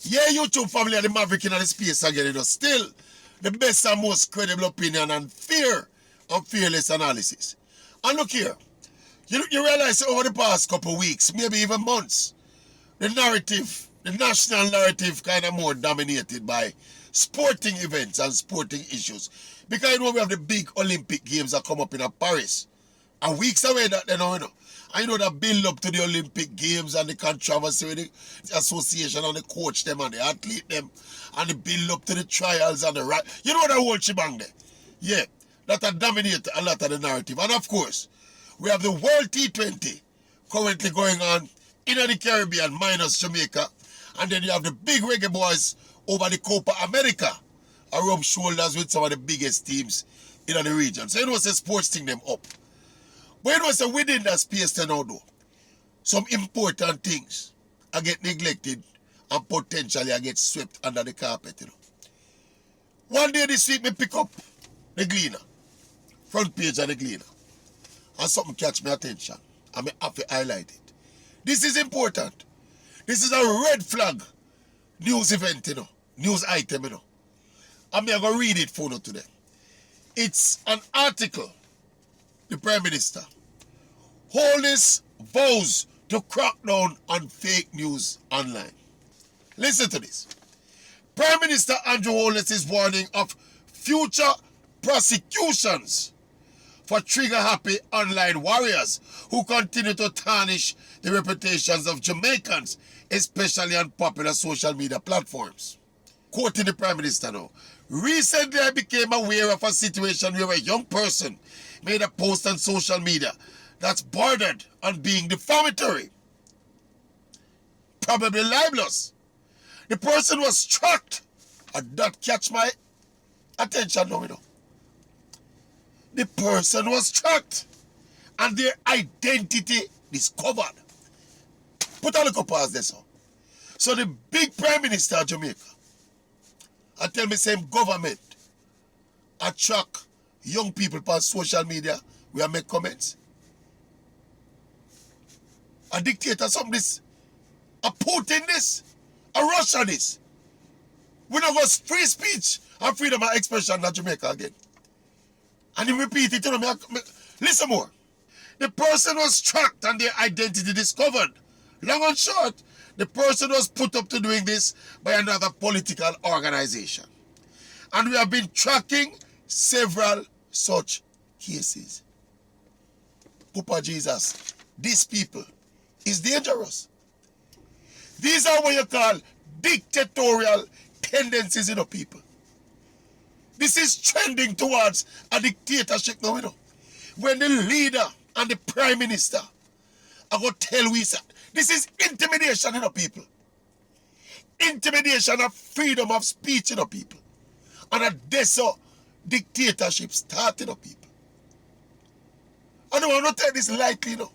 Yeah, YouTube family and the Maverick in the space again, you know. Still, the best and most credible opinion and fair and fearless analysis. And look here, you realize over the past couple of weeks, maybe even months, the narrative, the national narrative kind of more dominated by sporting events and sporting issues. Because you know we have the big Olympic Games that come up in Paris. And weeks away that you know. I know that build up to the Olympic Games and the controversy with the association and the coach them and the athlete them and the build up to the trials and the right. You know that whole shebang there. Yeah, that dominate a lot of the narrative. And of course, we have the World T20 currently going on in the Caribbean minus Jamaica. And then you have the big reggae boys over the Copa America are rub shoulders with some of the biggest teams in the region. So you know, say sports thing them up. But you know, say within that space now though, some important things are get neglected and potentially are get swept under the carpet, you know. One day this week, me pick up the Gleaner, front page of the Gleaner, and something catch my attention, and me have to highlight it. This is important. This is a red flag news event, you know, news item, you know. And me I go read it for you today. It's an article. The Prime Minister Holness vows to crack down on fake news online. Listen to this. Prime Minister Andrew Holness is warning of future prosecutions for trigger-happy online warriors who continue to tarnish the reputations of Jamaicans, especially on popular social media platforms. Quoting the Prime Minister now, recently I became aware of a situation where a young person made a post on social media that's bordered on being defamatory, probably libelous. The person was tracked, and that catch my attention now, you know. The person was tracked, and their identity discovered. Put a little pause there, so the big Prime Minister of Jamaica, I tell me same government, attract young people on social media, we make comments. A dictator, something this, a Putin this, a Russia this. We don't go free speech and freedom of expression in Jamaica again. And he repeat it, you know, listen more. The person was tracked and their identity discovered. Long and short, the person was put up to doing this by another political organization. And we have been tracking several such cases. Papa Jesus, these people is dangerous. These are what you call dictatorial tendencies in the people. This is trending towards a dictatorship now, you know. When the leader and the prime minister are going to tell we, this is intimidation in the people. Intimidation of freedom of speech in the people. And a desert dictatorship starting in the people. I don't want to take this lightly, you know.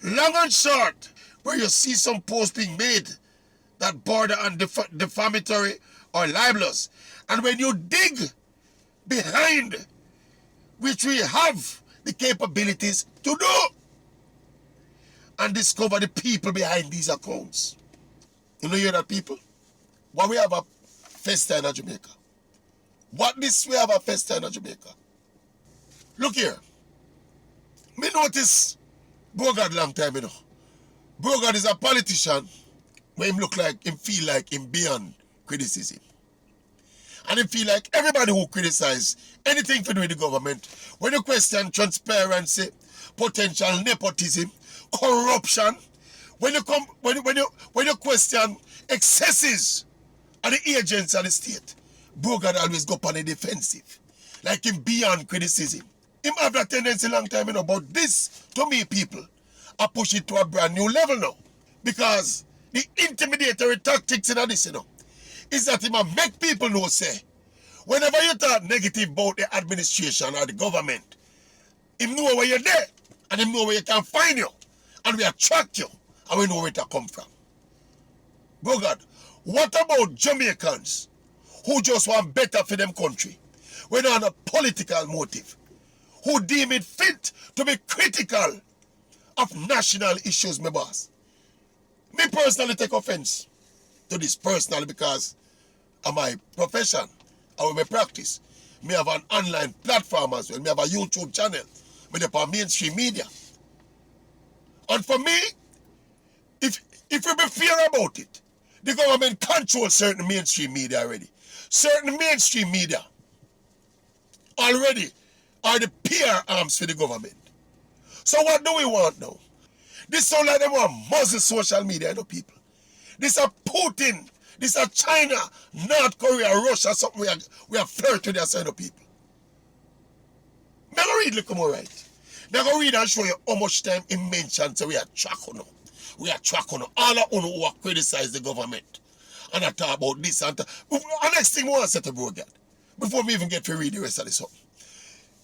Long and short, where you see some posts being made that border on defamatory or libelous, and when you dig behind, which we have the capabilities to do, and discover the people behind these accounts. You know, hear that, people? Why we have a festa in Jamaica? What this we have a festa in Jamaica? Look here. Me notice Bogard long time, you know. Bogard is a politician where him look like, him feel like him beyond criticism. And him feel like everybody who criticize anything to do with the government, when you question transparency, potential nepotism, corruption, when you question excesses of the agents of the state, Bogard always go on the defensive. Like him beyond criticism. Him have that tendency long time, you know, but this, to me, people, I push it to a brand new level now. Because the intimidatory tactics in this, you know, is that him make people know, say, whenever you talk negative about the administration or the government, him know where you're there, and him know where you can find you, and we attract you, and we know where to come from. Bogard, what about Jamaicans who just want better for them country, when on a political motive, who deem it fit to be critical of national issues, my boss? Me personally take offense to this personally because of my profession or my practice. Me have an online platform as well. Me have a YouTube channel. Me have a mainstream media. And for me, if we be fair about it, the government controls certain mainstream media already. Certain mainstream media already are the PR arms for the government. So what do we want now? This sound like they want muzzle social media, people. This are Putin, this are China, North Korea, Russia, something we are flirting with their people. Now go read look more right. Now go read and show you how much time it mentioned so we are track on. We are track on all of who are criticize the government. And I talk about this and that. And next thing we want to say to Brogard, before we even get to read the rest of this up.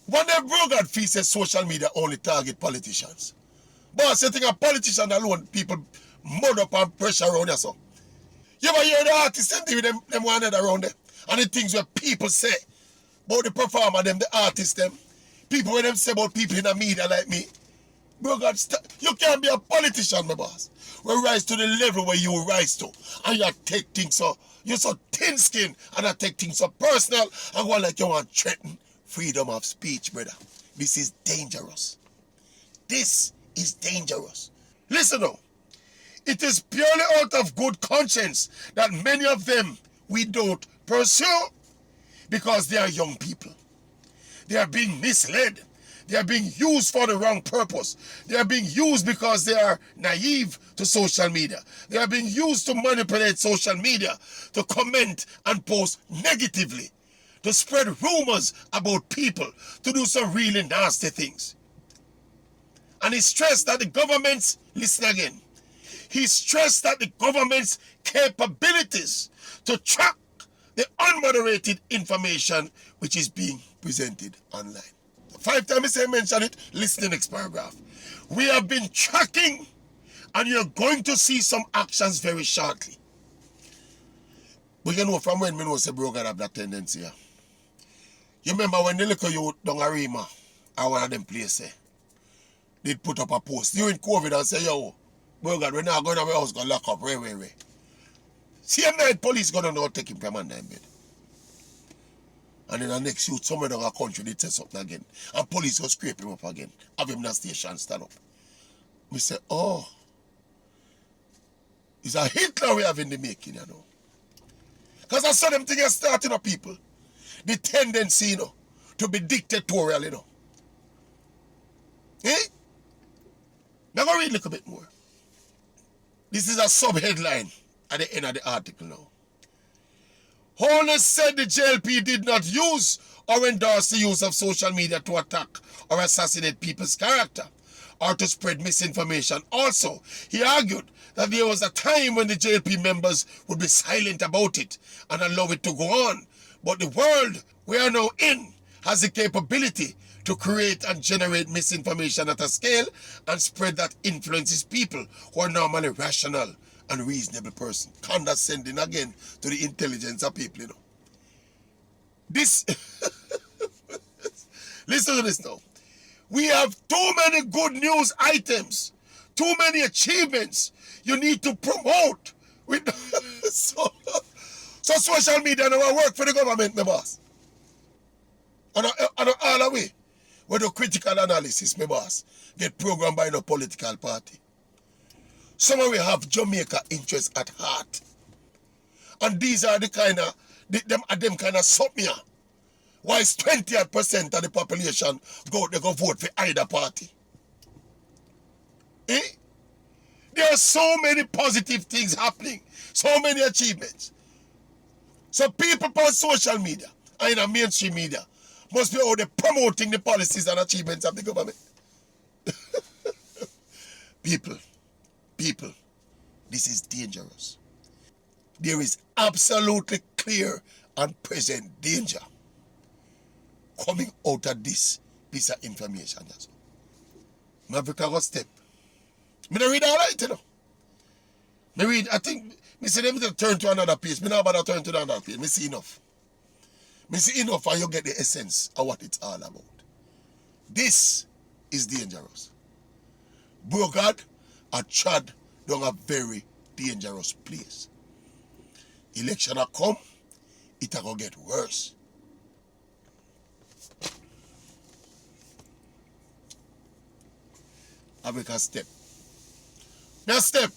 One day Brogard feels that social media only target politicians. But I think a politician alone, people mud up and pressure around us. You ever hear the artists and them one another around there? And the things where people say about the performer, them, the artists, them. People when them say about people in the media like me. Brogard, you can't be a politician, my boss. We rise to the level where you rise to. And you take things so, you're so thin-skinned and I take things so personal and go like you want to threaten freedom of speech, brother. This is dangerous. This is dangerous. Listen now. It is purely out of good conscience that many of them we don't pursue because they are young people. They are being misled. They are being used for the wrong purpose. They are being used because they are naive to social media. They are being used to manipulate social media, to comment and post negatively, to spread rumors about people, to do some really nasty things. And he stressed that the government's, listen again, he stressed that the government's capabilities to track the unmoderated information which is being presented online. 5 times I mention it, listen to the next paragraph. We have been tracking and you're going to see some actions very shortly. But you know from when we know say Brogard have that tendency. You remember when the little youth down Arima or one of them places they'd put up a post during COVID and say, yo, Brogard, we're not going to our house, going to lock up, way. Same night, police going to now take him from under in bed. And then the next youth, somewhere down the country, they say something again. And police go scrape him up again. Have him in the station stand up. We say, oh, it's a Hitler we have in the making, you know. Because I saw them things starting up people. The tendency, you know, to be dictatorial, you know. Eh? Now go read a little bit more. This is a sub-headline at the end of the article now. Holness said the JLP did not use or endorse the use of social media to attack or assassinate people's character or to spread misinformation. Also, he argued that there was a time when the JLP members would be silent about it and allow it to go on. But the world we are now in has the capability to create and generate misinformation at a scale and spread that influences people who are normally rational and reasonable person. Condescending again to the intelligence of people, you know. This, listen to this now. We have too many good news items, too many achievements you need to promote. With so social media never work for the government, my boss. And all the way, where the critical analysis, my boss, get programmed by no political party. Some of we have Jamaica interests at heart. And these are the kind of, them kind of submia. Why is 20% of the population they go vote for either party? Eh? There are so many positive things happening. So many achievements. So people on social media and in mainstream media must be out there promoting the policies and achievements of the government. People, this is dangerous. There is absolutely clear and present danger coming out of this piece of information. Maverick got step. I don't read all right, you know. I read, I think, I see them to turn to another page. I don't about to turn to another page. I see enough. I see enough and you get the essence of what it's all about. This is dangerous. Brogard and Chad down a very dangerous place. election a come, it a go get worse. I make a step. Now step.